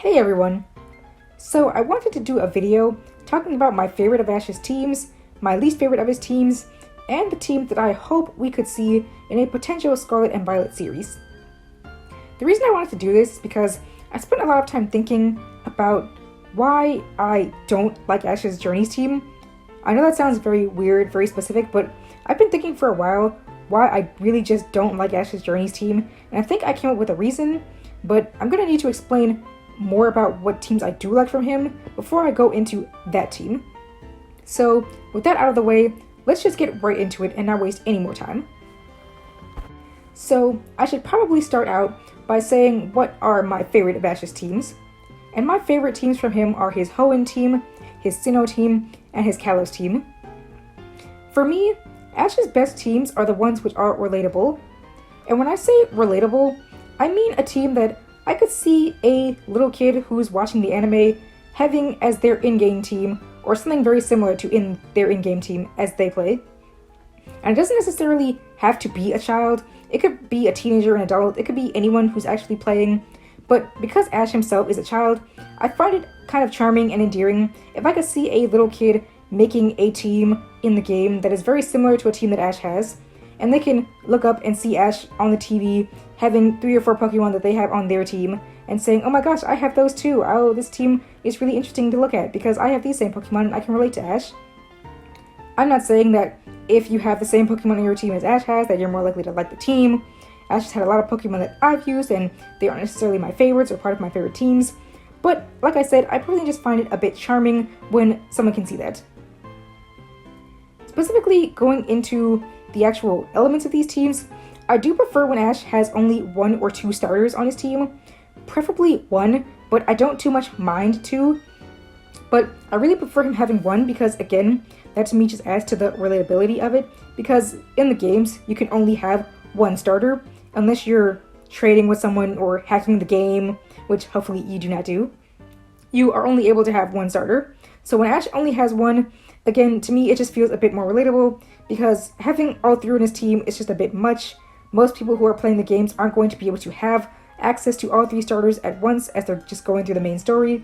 Hey everyone! So I wanted to do a video talking about my favorite of Ash's teams, my least favorite of his teams, and the team that I hope we could see in a potential Scarlet and Violet series. The reason I wanted to do this is because I spent a lot of time thinking about why I don't like Ash's Journeys team. I know that sounds very weird, very specific, but I've been thinking for a while why I really just don't like Ash's Journeys team, and I think I came up with a reason, but I'm gonna need to explain more about what teams I do like from him before I go into that team. So with that out of the way, let's just get right into it and not waste any more time. So I should probably start out by saying what are my favorite of Ash's teams. And my favorite teams from him are his Hoenn team, his Sinnoh team, and his Kalos team. For me, Ash's best teams are the ones which are relatable. And when I say relatable, I mean a team that I could see a little kid who's watching the anime having as their in-game team, or something very similar to their in-game team as they play. And it doesn't necessarily have to be a child. It could be a teenager, an adult, it could be anyone who's actually playing. But because Ash himself is a child, I find it kind of charming and endearing if I could see a little kid making a team in the game that is very similar to a team that Ash has, and they can look up and see Ash on the TV having 3 or 4 Pokemon that they have on their team and saying, oh my gosh, I have those too. Oh, this team is really interesting to look at because I have these same Pokemon and I can relate to Ash. I'm not saying that if you have the same Pokemon on your team as Ash has, that you're more likely to like the team. Ash has had a lot of Pokemon that I've used and they aren't necessarily my favorites or part of my favorite teams. But like I said, I personally just find it a bit charming when someone can see that. Specifically going into the actual elements of these teams, I do prefer when Ash has only 1 or 2 starters on his team, preferably 1, but I don't too much mind 2. But I really prefer him having 1 because, again, that to me just adds to the relatability of it, because in the games, you can only have 1 starter, unless you're trading with someone or hacking the game, which hopefully you do not do. You are only able to have 1 starter. So when Ash only has 1, again, to me, it just feels a bit more relatable, because having all 3 on his team is just a bit much. Most people who are playing the games aren't going to be able to have access to all 3 starters at once as they're just going through the main story.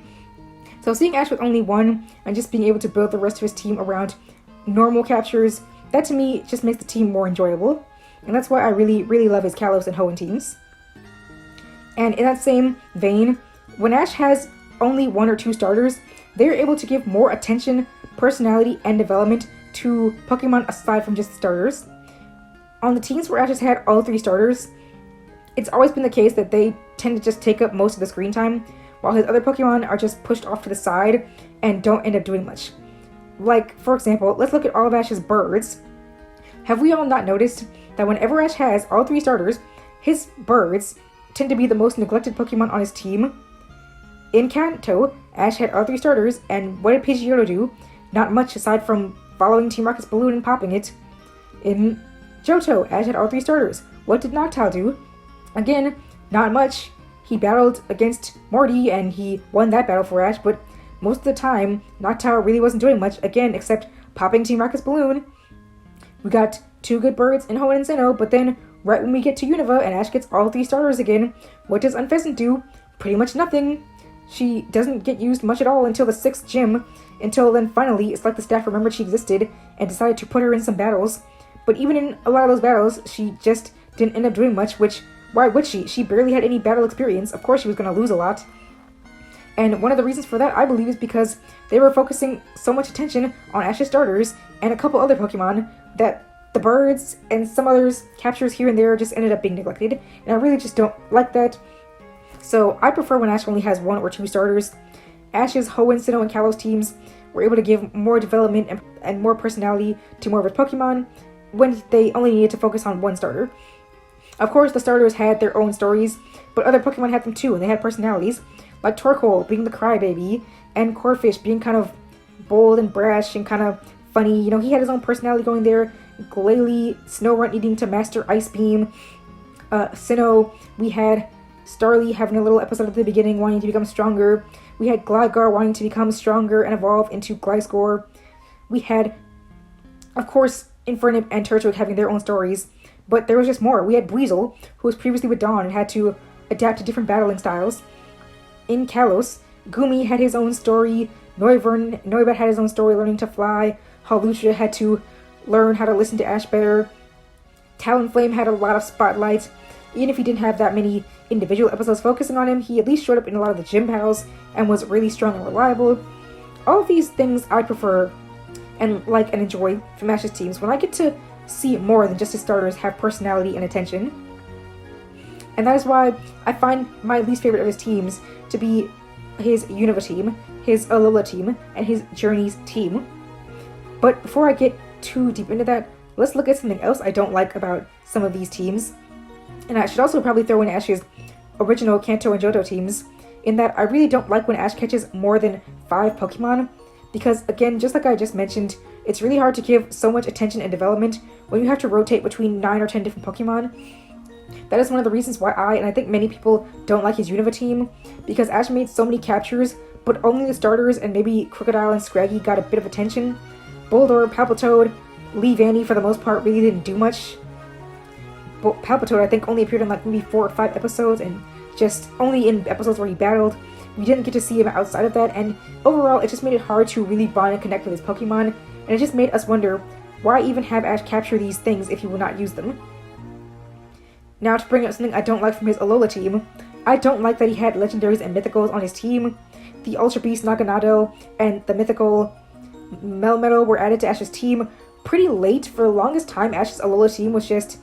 So seeing Ash with only 1 and just being able to build the rest of his team around normal captures, that to me just makes the team more enjoyable. And that's why I really, really love his Kalos and Hoenn teams. And in that same vein, when Ash has only 1 or 2 starters, they're able to give more attention, personality, and development to Pokemon aside from just starters. On the teams where Ash has had all 3 starters, it's always been the case that they tend to just take up most of the screen time, while his other Pokemon are just pushed off to the side and don't end up doing much. Like, for example, let's look at all of Ash's birds. Have we all not noticed that whenever Ash has all 3 starters, his birds tend to be the most neglected Pokemon on his team? In Kanto, Ash had all 3 starters, and what did Pidgeotto do? Not much aside from following Team Rocket's balloon and popping it. In Johto, Ash had all 3 starters. What did Noctowl do? Again, not much. He battled against Morty and he won that battle for Ash, but most of the time, Noctowl really wasn't doing much, again, except popping Team Rocket's balloon. We got 2 good birds in Hoenn and Sinnoh, but then right when we get to Unova and Ash gets all 3 starters again, what does Unpheasant do? Pretty much nothing. She doesn't get used much at all until the 6th gym, until then finally it's like the staff remembered she existed and decided to put her in some battles. But even in a lot of those battles, she just didn't end up doing much, which, why would she? She barely had any battle experience. Of course she was going to lose a lot. And one of the reasons for that, I believe, is because they were focusing so much attention on Ash's starters and a couple other Pokemon that the birds and some others captures here and there just ended up being neglected. And I really just don't like that. So I prefer when Ash only has 1 or 2 starters. Ash's Hoenn, Sinnoh, and Kalos teams were able to give more development and more personality to more of his Pokemon when they only needed to focus on 1 starter. Of course, the starters had their own stories, but other Pokemon had them too, and they had personalities, like Torkoal being the crybaby, and Corphish being kind of bold and brash and kind of funny. You know, he had his own personality going there. Glalie, Snorunt needing to master Ice Beam. Sinnoh, we had Starly having a little episode at the beginning wanting to become stronger. We had Gligar wanting to become stronger and evolve into Gliscor. We had, of course, Infernape and Turtwig having their own stories, but there was just more. We had Weasel, who was previously with Dawn and had to adapt to different battling styles. in Kalos, Gumi had his own story, Noivern had his own story learning to fly, Hawlucha had to learn how to listen to Ash better, Talonflame had a lot of spotlight. Even if he didn't have that many individual episodes focusing on him, he at least showed up in a lot of the gym battles and was really strong and reliable. All of these things I prefer and like and enjoy from Ash's teams when I get to see more than just his starters have personality and attention. And that is why I find my least favorite of his teams to be his Unova team, his Alola team, and his Journeys team. But before I get too deep into that, let's look at something else I don't like about some of these teams. And I should also probably throw in Ash's original Kanto and Johto teams, in that I really don't like when Ash catches more than 5 Pokemon, because again, just like I just mentioned, it's really hard to give so much attention and development when you have to rotate between 9 or 10 different Pokemon. That is one of the reasons why and I think many people don't like his Unova team, because Ash made so many captures, but only the starters and maybe Crocodile and Scraggy got a bit of attention. Boulder, Palpitoad, Lee Vanny for the most part really didn't do much. But Palpitoad I think only appeared in like maybe 4 or 5 episodes, and just only in episodes where he battled. We didn't get to see him outside of that, and overall it just made it hard to really bond and connect with his Pokemon, and it just made us wonder, why even have Ash capture these things if he will not use them? Now to bring up something I don't like from his Alola team, I don't like that he had legendaries and mythicals on his team. The Ultra Beast Naganado and the mythical Melmetal were added to Ash's team pretty late. For the longest time, Ash's Alola team was just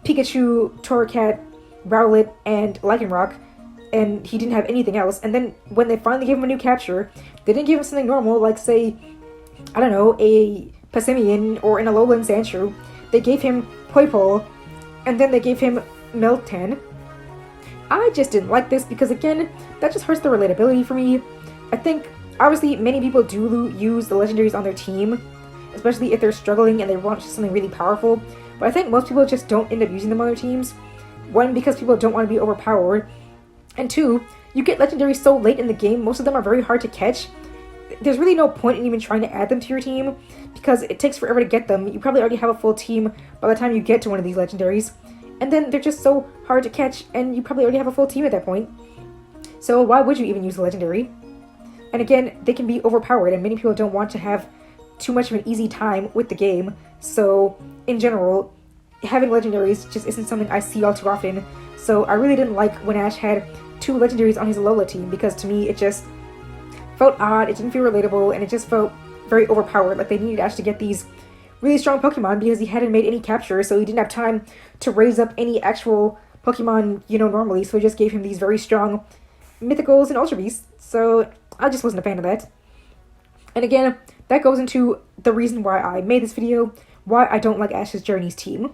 Pikachu, Torracat, Rowlet, and Lycanroc, and he didn't have anything else. And then when they finally gave him a new capture, they didn't give him something normal, like say, I don't know, a Passimian or an Alolan Sandshrew. They gave him Poipole, and then they gave him Meltan. I just didn't like this because, again, that just hurts the relatability for me. I think, obviously, many people do use the legendaries on their team, especially if they're struggling and they want something really powerful, but I think most people just don't end up using them on their teams. One, because people don't want to be overpowered, and two, you get legendaries so late in the game, most of them are very hard to catch. There's really no point in even trying to add them to your team, because it takes forever to get them. You probably already have a full team by the time you get to one of these legendaries, and then they're just so hard to catch, and you probably already have a full team at that point. So why would you even use the legendary? And again, they can be overpowered, and many people don't want to have too much of an easy time with the game, so in general, having legendaries just isn't something I see all too often. So I really didn't like when Ash had 2 legendaries on his Alola team, because to me it just felt odd, it didn't feel relatable, and it just felt very overpowered, like they needed Ash to get these really strong Pokemon because he hadn't made any captures, so he didn't have time to raise up any actual Pokemon, normally, so he just gave him these very strong Mythicals and Ultra Beasts, so I just wasn't a fan of that. And again, that goes into the reason why I made this video, why I don't like Ash's Journeys team.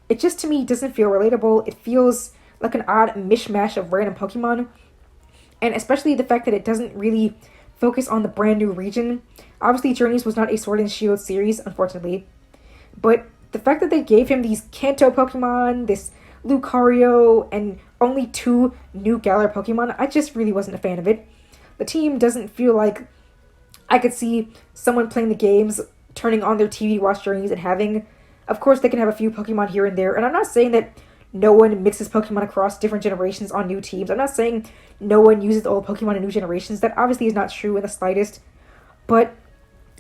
It just, to me, doesn't feel relatable. It feels like an odd mishmash of random Pokemon, and especially the fact that it doesn't really focus on the brand new region. Obviously, Journeys was not a Sword and Shield series, unfortunately, but the fact that they gave him these Kanto Pokemon, this Lucario, and only 2 new Galar Pokemon, I just really wasn't a fan of it. The team doesn't feel like I could see someone playing the games, turning on their TV, watch Journeys, and having... Of course, they can have a few Pokemon here and there, and I'm not saying that no one mixes Pokemon across different generations on new teams. I'm not saying no one uses old Pokemon in new generations. That obviously is not true in the slightest. But,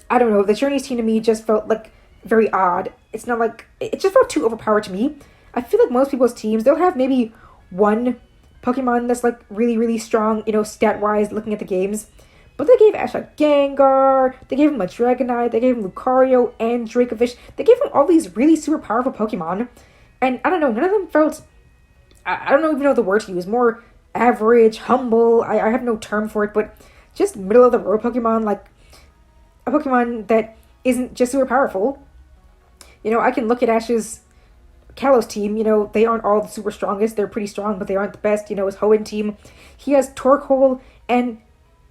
I don't know, the Journeys team to me just felt, like, very odd. It's not like... It just felt too overpowered to me. I feel like most people's teams, they'll have maybe one Pokemon that's, like, really, really strong, stat-wise, looking at the games. But they gave Ash a Gengar, they gave him a Dragonite, they gave him Lucario and Dracovish. They gave him all these really super powerful Pokemon. And I don't know, none of them felt... I don't even know the word to use. More average, humble, I have no term for it, but just middle-of-the-road Pokemon, like a Pokemon that isn't just super powerful. I can look at Ash's Kalos team, they aren't all the super strongest. They're pretty strong, but they aren't the best. His Hoenn team, he has Torkoal and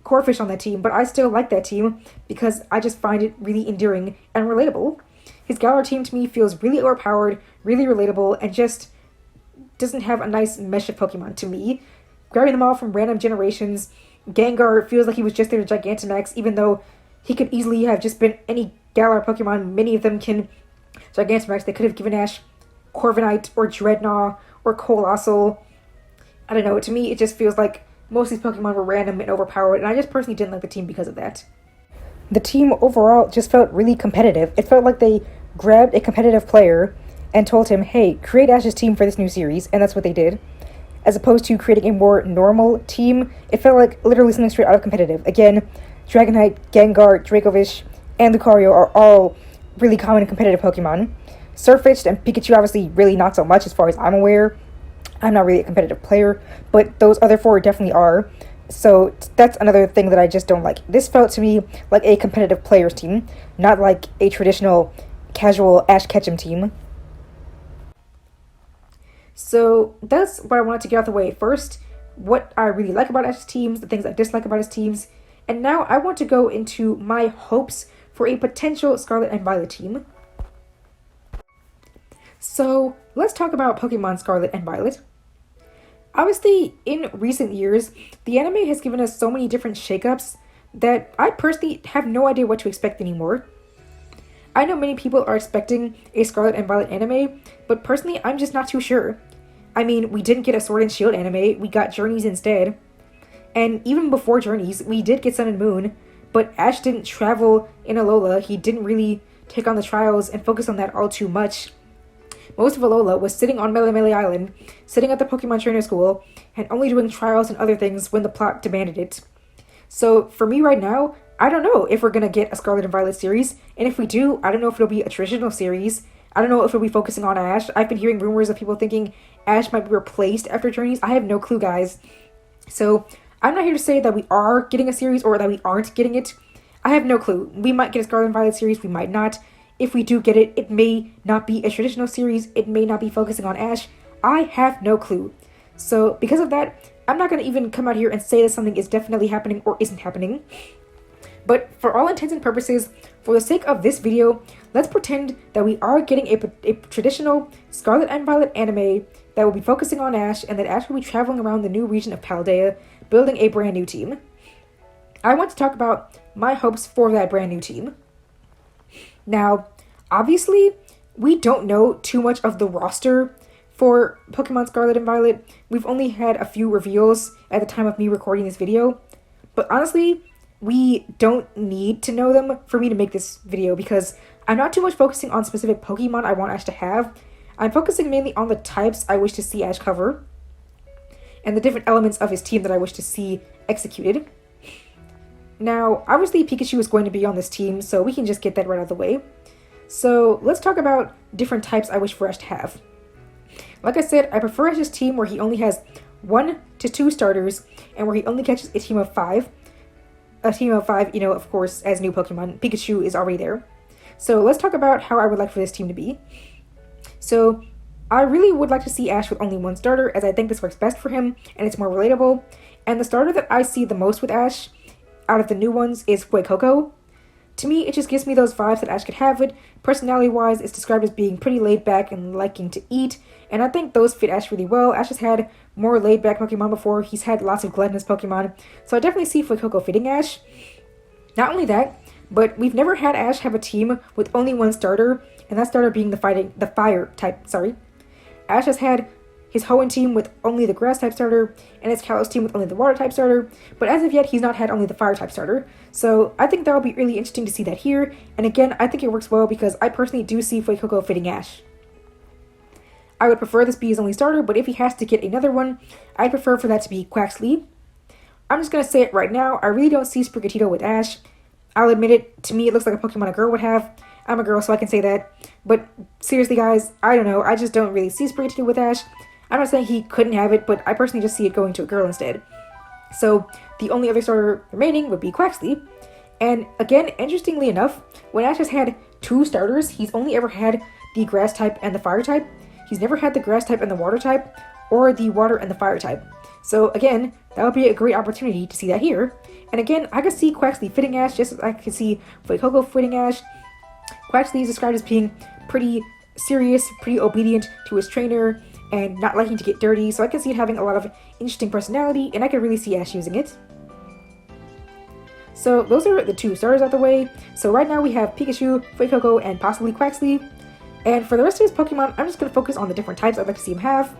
Corphish on that team, but I still like that team because I just find it really endearing and relatable. His Galar team to me feels really overpowered, really relatable, and just doesn't have a nice mesh of Pokemon to me. Grabbing them all from random generations, Gengar feels like he was just there to Gigantamax, even though he could easily have just been any Galar Pokemon. Many of them can Gigantamax. They could have given Ash Corviknight or Dreadnought or Coalossal. I don't know, to me it just feels like most of these Pokemon were random and overpowered, and I just personally didn't like the team because of that. The team overall just felt really competitive. It felt like they grabbed a competitive player and told him, hey, create Ash's team for this new series, and that's what they did. As opposed to creating a more normal team, it felt like literally something straight out of competitive. Again, Dragonite, Gengar, Dracovish, and Lucario are all really common and competitive Pokemon. Sirfetch'd and Pikachu obviously really not so much as far as I'm aware. I'm not really a competitive player, but those other four definitely are. So that's another thing that I just don't like. This felt to me like a competitive players team, not like a traditional casual Ash Ketchum team. So that's what I wanted to get out the way first. What I really like about Ash's teams, the things I dislike about his teams. And now I want to go into my hopes for a potential Scarlet and Violet team. So let's talk about Pokemon Scarlet and Violet. Obviously, in recent years, the anime has given us so many different shakeups that I personally have no idea what to expect anymore. I know many people are expecting a Scarlet and Violet anime, but personally, I'm just not too sure. I mean, we didn't get a Sword and Shield anime, we got Journeys instead. And even before Journeys, we did get Sun and Moon, but Ash didn't travel in Alola, he didn't really take on the trials and focus on that all too much. Most of Alola was sitting on Melemele Island, sitting at the Pokemon Trainer School, and only doing trials and other things when the plot demanded it. So, for me right now, I don't know if we're gonna get a Scarlet and Violet series, and if we do, I don't know if it'll be a traditional series. I don't know if it'll be focusing on Ash. I've been hearing rumors of people thinking Ash might be replaced after Journeys. I have no clue, guys. So, I'm not here to say that we are getting a series or that we aren't getting it. I have no clue. We might get a Scarlet and Violet series, we might not. If we do get it, it may not be a traditional series, it may not be focusing on Ash. I have no clue. So, because of that, I'm not going to even come out here and say that something is definitely happening or isn't happening. But for all intents and purposes, for the sake of this video, let's pretend that we are getting a traditional Scarlet and Violet anime that will be focusing on Ash, and that Ash will be traveling around the new region of Paldea, building a brand new team. I want to talk about my hopes for that brand new team. Now, obviously, we don't know too much of the roster for Pokemon Scarlet and Violet. We've only had a few reveals at the time of me recording this video. But honestly, we don't need to know them for me to make this video, because I'm not too much focusing on specific Pokemon I want Ash to have. I'm focusing mainly on the types I wish to see Ash cover, and the different elements of his team that I wish to see executed. Now, obviously Pikachu is going to be on this team, so we can just get that right out of the way. So, let's talk about different types I wish for Ash to have. Like I said, I prefer Ash's team where he only has 1 to 2 starters, and where he only catches a team of 5. A team of 5, you know, of course, as new Pokemon. Pikachu is already there. So, let's talk about how I would like for this team to be. So, I really would like to see Ash with only 1 starter, as I think this works best for him, and it's more relatable. And the starter that I see the most with Ash out of the new ones is Fuecoco. To me, it just gives me those vibes that Ash could have it. Personality-wise, it's described as being pretty laid-back and liking to eat, and I think those fit Ash really well. Ash has had more laid-back Pokemon before. He's had lots of gluttonous Pokemon, so I definitely see Fuecoco fitting Ash. Not only that, but we've never had Ash have a team with only 1 starter, and that starter being the fire type, Ash has had his Hoenn team with only the grass type starter, and his Kalos team with only the water type starter, but as of yet, he's not had only the fire type starter. So I think that would be really interesting to see that here, and again, I think it works well because I personally do see Fuecoco fitting Ash. I would prefer this be his only starter, but if he has to get another one, I'd prefer for that to be Quaxly. I'm just going to say it right now, I really don't see Sprigatito with Ash. I'll admit it, to me it looks like a Pokemon a girl would have. I'm a girl, so I can say that. But seriously guys, I don't know, I just don't really see Sprigatito with Ash. I'm not saying he couldn't have it, but I personally just see it going to a girl instead. So, the only other starter remaining would be Quaxly. And again, interestingly enough, when Ash has had 2 starters, he's only ever had the grass type and the fire type. He's never had the grass type and the water type, or the water and the fire type. So again, that would be a great opportunity to see that here. And again, I could see Quaxly fitting Ash, just as I could see Fuecoco fitting Ash. Quaxly is described as being pretty serious, pretty obedient to his trainer, and not liking to get dirty, so I can see it having a lot of interesting personality, and I can really see Ash using it. So those are the 2 starters out the way. So right now we have Pikachu, Fuecoco, and possibly Quaxly. And for the rest of his Pokemon, I'm just going to focus on the different types I'd like to see him have.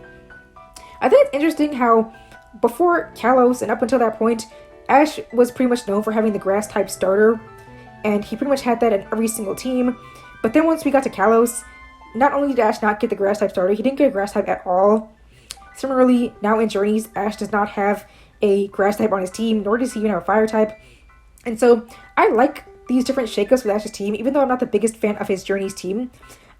I think it's interesting how before Kalos and up until that point, Ash was pretty much known for having the grass type starter, and he pretty much had that in every single team. But then once we got to Kalos, not only did Ash not get the grass type starter, he didn't get a grass type at all. Similarly, now in Journeys, Ash does not have a grass type on his team, nor does he even have a fire type. And so I like these different shakeups with Ash's team, even though I'm not the biggest fan of his Journeys team.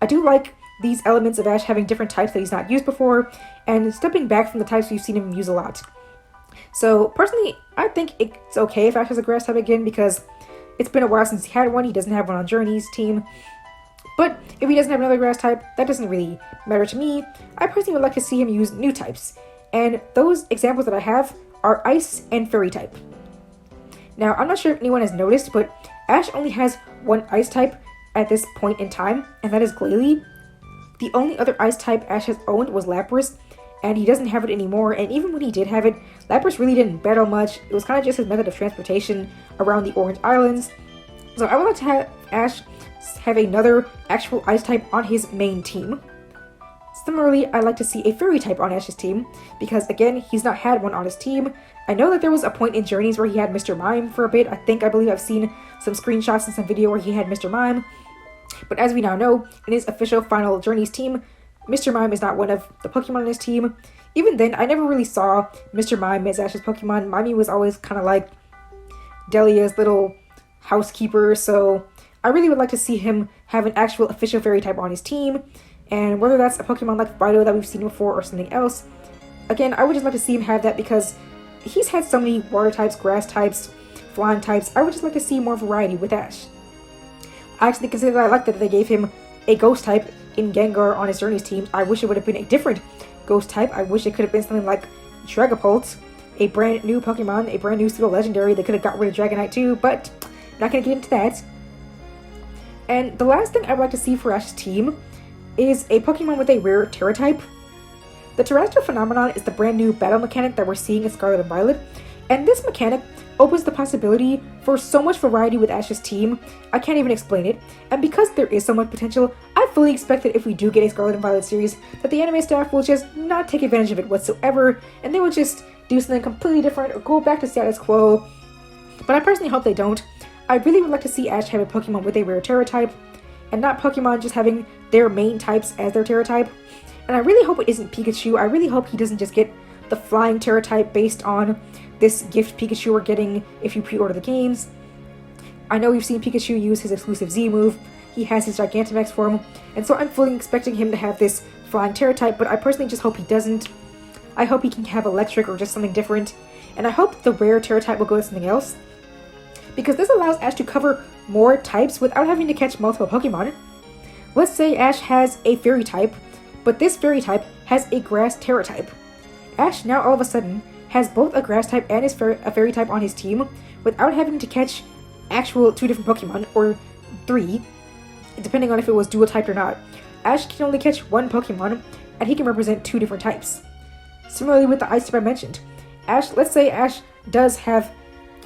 I do like these elements of Ash having different types that he's not used before, and stepping back from the types we've seen him use a lot. So personally, I think it's okay if Ash has a grass type again, because it's been a while since he had one. He doesn't have one on Journey's team. But if he doesn't have another grass type, that doesn't really matter to me. I personally would like to see him use new types, and those examples that I have are Ice and Fairy type. Now, I'm not sure if anyone has noticed, but Ash only has one Ice type at this point in time, and that is Glalie. The only other Ice type Ash has owned was Lapras, and he doesn't have it anymore, and even when he did have it, Lapras really didn't battle much. It was kind of just his method of transportation around the Orange Islands. So I would like to have Ash have another actual Ice type on his main team. Similarly, I'd like to see a Fairy type on Ash's team, because again, he's not had one on his team. I know that there was a point in Journeys where he had Mr. Mime for a bit. I believe I've seen some screenshots and some video where he had Mr. Mime. But as we now know, in his official final Journeys team, Mr. Mime is not one of the Pokemon on his team. Even then, I never really saw Mr. Mime as Ash's Pokemon. Mimey was always kind of like Delia's little housekeeper, so I really would like to see him have an actual official Fairy type on his team. And whether that's a Pokemon like Fido that we've seen before or something else, again, I would just like to see him have that, because he's had so many water types, grass types, flying types. I would just like to see more variety with Ash. I actually consider that I like that they gave him a ghost type in Gengar on his Journeys team. I wish it would have been a different ghost type. I wish it could have been something like Dragapult, a brand new Pokemon, a brand new pseudo legendary. They could have got rid of Dragonite too, but not gonna get into that. And the last thing I would like to see for Ash's team is a Pokemon with a rare Terra type. The Terrestrial Phenomenon is the brand new battle mechanic that we're seeing in Scarlet and Violet, and this mechanic opens the possibility for so much variety with Ash's team, I can't even explain it. And because there is so much potential, I fully expect that if we do get a Scarlet and Violet series, that the anime staff will just not take advantage of it whatsoever, and they will just do something completely different or go back to status quo. But I personally hope they don't. I really would like to see Ash have a Pokemon with a rare Terra type, and not Pokemon just having their main types as their Terra type. And I really hope it isn't Pikachu. I really hope he doesn't just get the flying Terra type based on this gift Pikachu we're getting if you pre-order the games. I know we've seen Pikachu use his exclusive Z move. He has his Gigantamax form, and so I'm fully expecting him to have this flying Terra type, but I personally just hope he doesn't. I hope he can have electric or just something different, and I hope the rare Terra type will go to something else, because this allows Ash to cover more types without having to catch multiple Pokemon. Let's say Ash has a Fairy type, but this Fairy type has a Grass Terra type. Ash now all of a sudden has both a Grass type and a Fairy type on his team without having to catch actual 2 different Pokemon, or 3, depending on if it was dual typed or not. Ash can only catch 1 Pokemon, and he can represent 2 different types. Similarly with the Ice type I mentioned, let's say Ash does have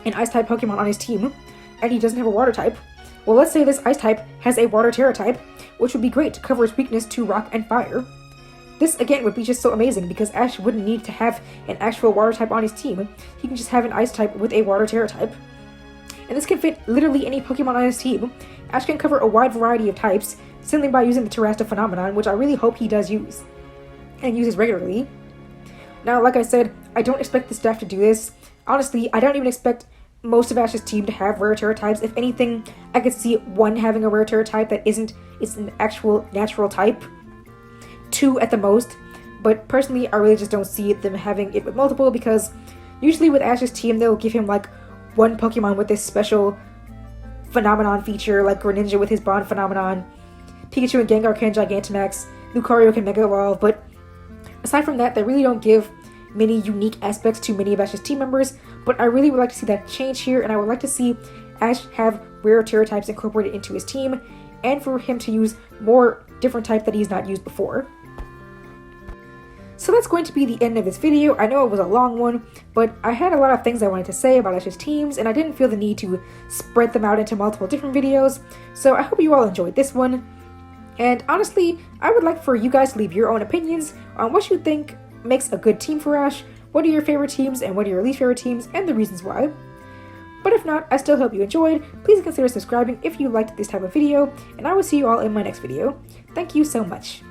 an Ice type Pokemon on his team, and he doesn't have a Water type. Well, let's say this Ice type has a Water Terra type, which would be great to cover its weakness to Rock and Fire. This, again, would be just so amazing, because Ash wouldn't need to have an actual Water type on his team. He can just have an Ice type with a Water Terra type. And this can fit literally any Pokemon on his team. Ash can cover a wide variety of types, simply by using the Terrestrial Phenomenon, which I really hope he does use, and uses regularly. Now, like I said, I don't expect the staff to do this. Honestly, I don't even expect most of Ash's team to have rare Terra types. If anything, I could see 1 having a rare Terra type that isn't an actual natural type. 2 at the most, but personally I really just don't see them having it with multiple, because usually with Ash's team they'll give him like 1 Pokemon with this special phenomenon feature, like Greninja with his Bond phenomenon, Pikachu and Gengar can Gigantamax, Lucario can Mega Evolve, but aside from that they really don't give many unique aspects to many of Ash's team members. But I really would like to see that change here, and I would like to see Ash have rare Terra types incorporated into his team, and for him to use more different types that he's not used before. So that's going to be the end of this video. I know it was a long one, but I had a lot of things I wanted to say about Ash's teams, and I didn't feel the need to spread them out into multiple different videos, so I hope you all enjoyed this one. And honestly, I would like for you guys to leave your own opinions on what you think makes a good team for Ash, what are your favorite teams and what are your least favorite teams and the reasons why. But if not, I still hope you enjoyed. Please consider subscribing if you liked this type of video, and I will see you all in my next video. Thank you so much.